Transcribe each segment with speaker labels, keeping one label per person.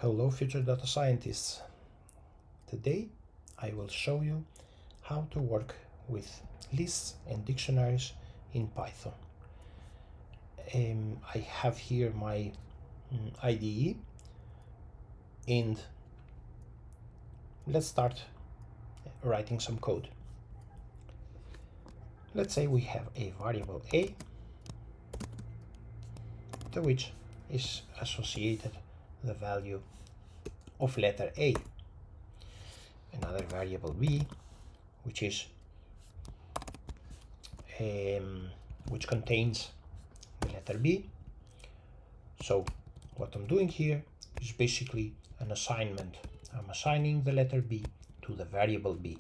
Speaker 1: Hello future data scientists. Today I will show you how to work with lists and dictionaries in Python. I have here my IDE and let's start writing some code. Let's say we have a variable a to which is associated the value of letter A. Another variable b which contains the letter b. So what I'm doing here is basically an assignment. I'm assigning the letter b to the variable b,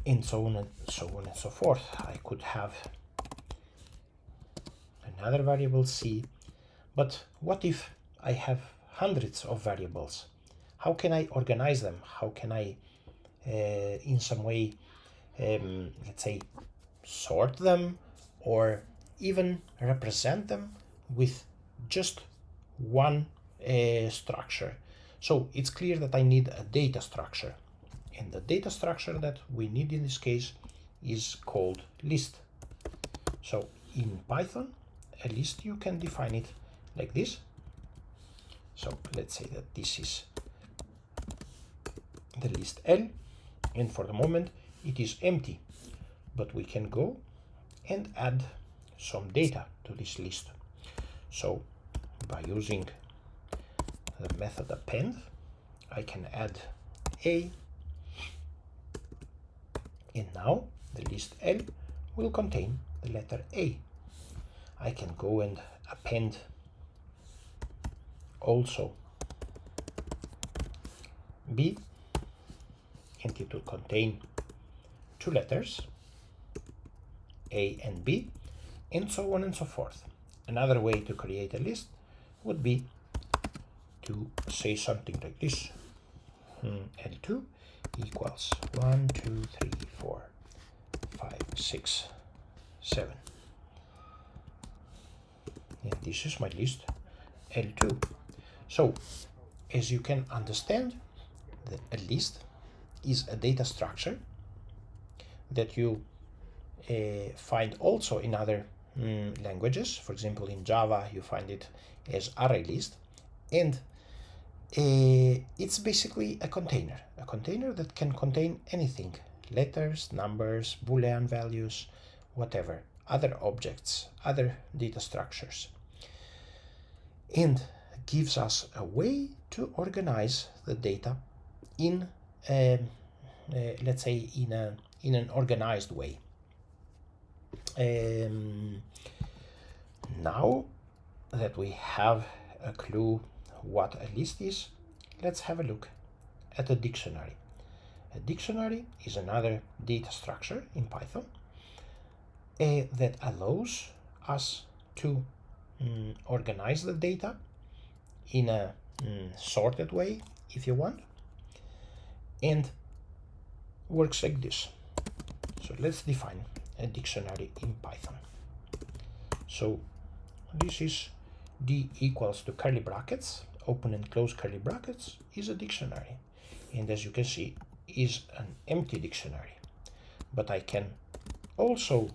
Speaker 1: and so on and so forth. I could have another variable c, but what if I have hundreds of variables? How can I organize them? How can I in some way let's say sort them or even represent them with just one structure? So it's clear that I need a data structure, and the data structure that we need in this case is called list. So in Python, a list, you can define it like this. So let's say that this is the list L, and for the moment it is empty, but we can go and add some data to this list. So by using the method append, I can add a, and now the list L will contain the letter A. I can go and append also B, and it will contain two letters, A and B, and so on and so forth. Another way to create a list would be to say something like this: L2 equals 1, 2, 3, 4, 5, 6, 7. And this is my list L2. So as you can understand, a list is a data structure that you find also in other languages. For example, in Java you find it as array list, and it's basically a container that can contain anything: letters, numbers, Boolean values, whatever, other objects, other data structures, and gives us a way to organize the data in let's say in an organized way. Now that we have a clue what a list is, let's have a look at a dictionary. A dictionary is another data structure in Python that allows us to organize the data in a sorted way, if you want, and works like this. So let's define a dictionary in Python. So this is d equals to curly brackets, open and close curly brackets, is a dictionary, and as you can see is an empty dictionary. But I can also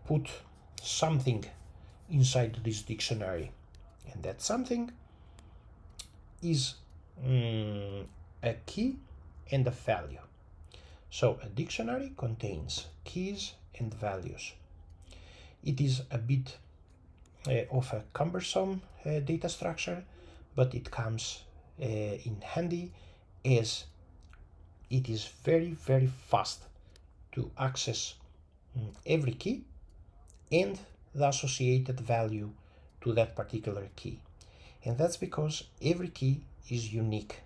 Speaker 1: put something inside this dictionary, and that something is a key and a value. So a dictionary contains keys and values. It is a bit of a cumbersome data structure, but it comes in handy as it is very, very fast to access every key and the associated value to that particular key. And that's because every key is unique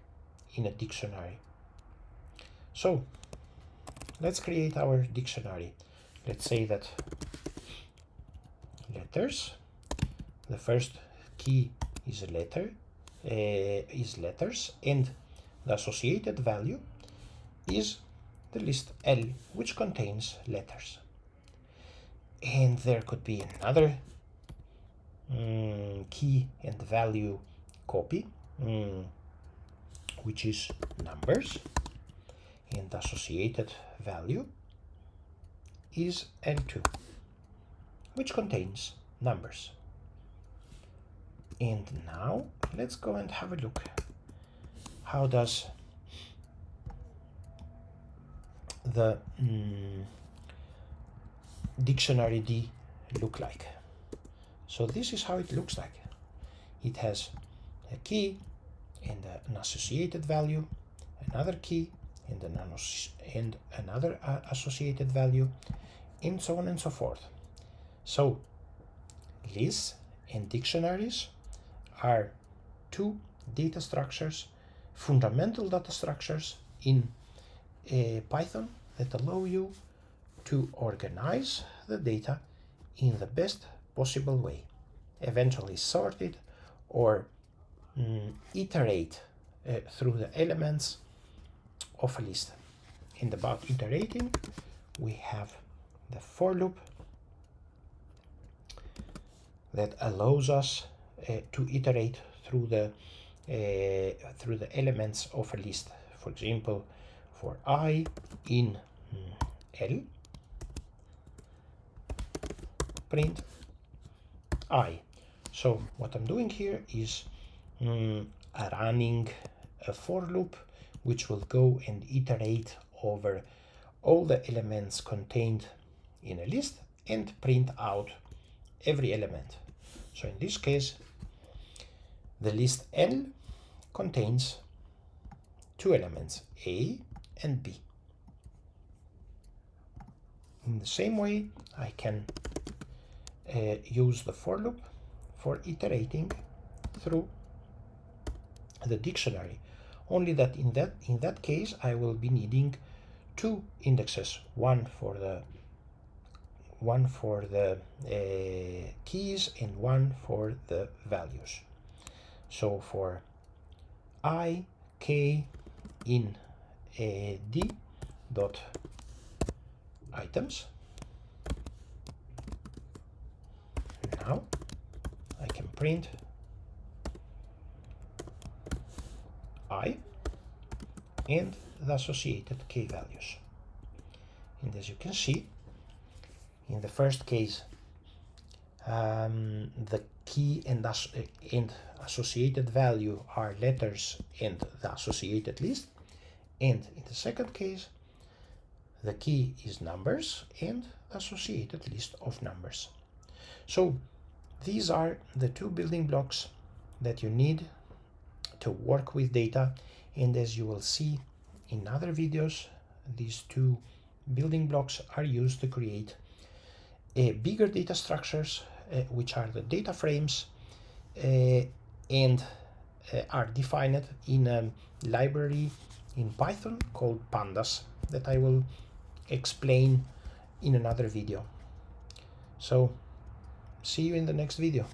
Speaker 1: in a dictionary. So let's create our dictionary. Let's say that letters, the first key is a letter, is letters, and the associated value is the list L, which contains letters. And there could be another key and value copy, which is numbers, and associated value is L2, which contains numbers. And now let's go and have a look. How does the dictionary D look like? So this is how it looks like. It has a key and an associated value, another key and another associated value, and so on and so forth. So lists and dictionaries are two data structures, fundamental data structures in Python that allow you to organize the data in the best possible way, eventually sort it or iterate through the elements of a list. And about iterating, we have the for loop that allows us to iterate through the elements of a list. For example, for I in L, print I. So what I'm doing here is running a for loop which will go and iterate over all the elements contained in a list and print out every element. So in this case, the list L contains two elements, A and B. In the same way, I can use the for loop for iterating through the dictionary, only that in that case I will be needing two indexes, one for the keys and one for the values. So for I, k in d dot items, now I can print I and the associated k values. And as you can see, in the first case, the key and associated value are letters and the associated list. And in the second case, the key is numbers and the associated list of numbers. So these are the two building blocks that you need to work with data. And as you will see in other videos, these two building blocks are used to create bigger data structures, which are the data frames, and are defined in a library in Python called pandas that I will explain in another video. So see you in the next video.